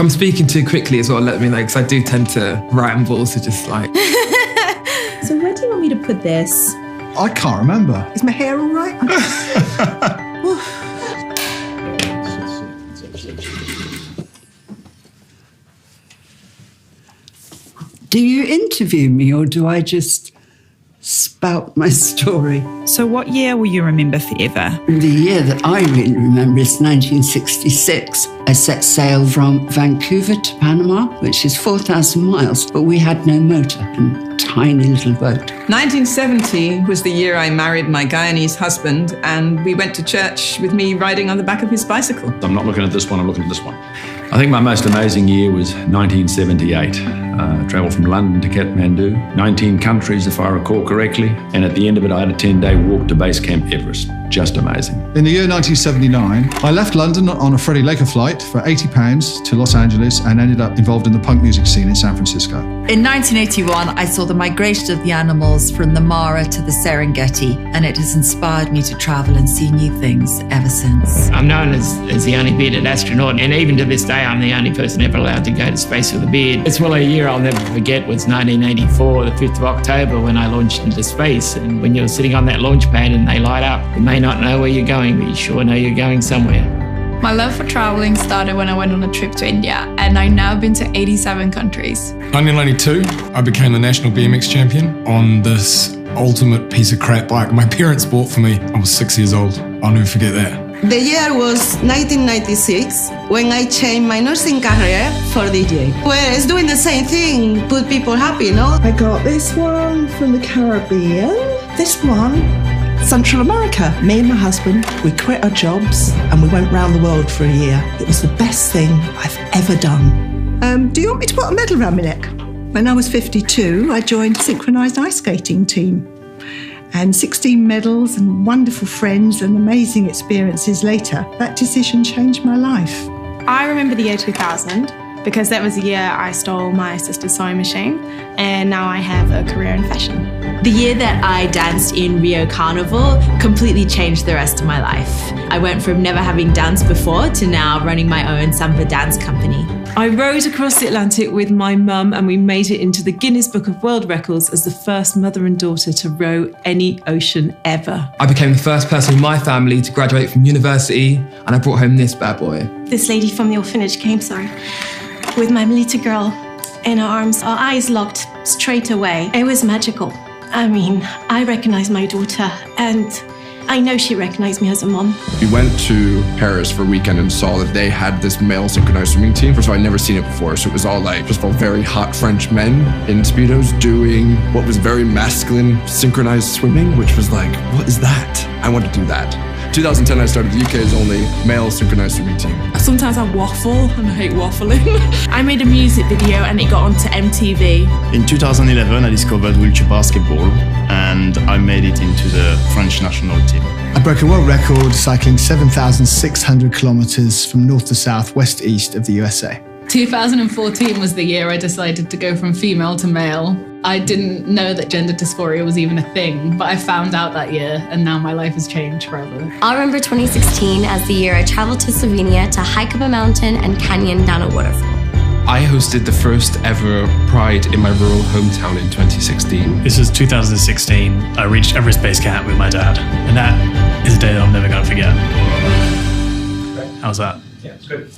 I'm speaking too quickly as well, let me know, because I do tend to ramble, so just like... So where do you want me to put this? I can't remember. Is my hair all right? Do you interview me or do I just spout my story? So what year will you remember forever? The year that I really remember is 1966. I set sail from Vancouver to Panama, which is 4,000 miles, but we had no motor and tiny little boat. 1970 was the year I married my Guyanese husband, and we went to church with me riding on the back of his bicycle. I'm not looking at this one, I'm looking at this one. I think my most amazing year was 1978. Travelled from London to Kathmandu, 19 countries if I recall correctly, and at the end of it I had a 10-day walk to Base Camp Everest. Just amazing. In the year 1979, I left London on a Freddie Laker flight for £80 to Los Angeles and ended up involved in the punk music scene in San Francisco. In 1981, I saw the migration of the animals from the Mara to the Serengeti, and it has inspired me to travel and see new things ever since. I'm known as the only bearded astronaut, and even to this day, I'm the only person ever allowed to go to space with a beard. It's well, a year I'll never forget was 1984, the 5th of October, when I launched into space. And when you're sitting on that launch pad and they light up, you may not know where you're going, but you sure know you're going somewhere. My love for traveling started when I went on a trip to India, and I've now been to 87 countries. 1992, I became the national BMX champion on this ultimate piece of crap bike my parents bought for me. I was 6 years old. I'll never forget that. The year was 1996 when I changed my nursing career for DJ. Whereas doing the same thing put people happy, no? I got this one from the Caribbean. This one, Central America. Me and my husband, we quit our jobs and we went round the world for a year. It was the best thing I've ever done. Do you want me to put a medal around my neck? When I was 52, I joined a synchronised ice skating team. And 16 medals and wonderful friends and amazing experiences later, that decision changed my life. I remember the year 2000 because that was the year I stole my sister's sewing machine, and now I have a career in fashion. The year that I danced in Rio Carnival completely changed the rest of my life. I went from never having danced before to now running my own samba dance company. I rowed across the Atlantic with my mum and we made it into the Guinness Book of World Records as the first mother and daughter to row any ocean ever. I became the first person in my family to graduate from university, and I brought home this bad boy. This lady from the orphanage came, with my little girl in her arms, our eyes locked straight away. It was magical. I mean, I recognized my daughter, and I know she recognized me as a mom. We went to Paris for a weekend and saw that they had this male synchronized swimming team. First of all, I'd never seen it before, so it was all like, first of all, very hot French men in Speedos doing what was very masculine synchronized swimming, which was like, what is that? I want to do that. 2010, I started the UK's only male synchronized swimming team. Sometimes I waffle, and I hate waffling. I made a music video and it got onto MTV. In 2011, I discovered wheelchair basketball and I made it into the French national team. I broke a world record cycling 7,600 kilometers from north to south, west to east of the USA. 2014 was the year I decided to go from female to male. I didn't know that gender dysphoria was even a thing, but I found out that year and now my life has changed forever. I'll remember 2016 as the year I traveled to Slovenia to hike up a mountain and canyon down a waterfall. I hosted the first ever Pride in my rural hometown in 2016. This was 2016. I reached Everest Base Camp with my dad, and that is a day that I'm never going to forget. How's that? Yeah, it's good.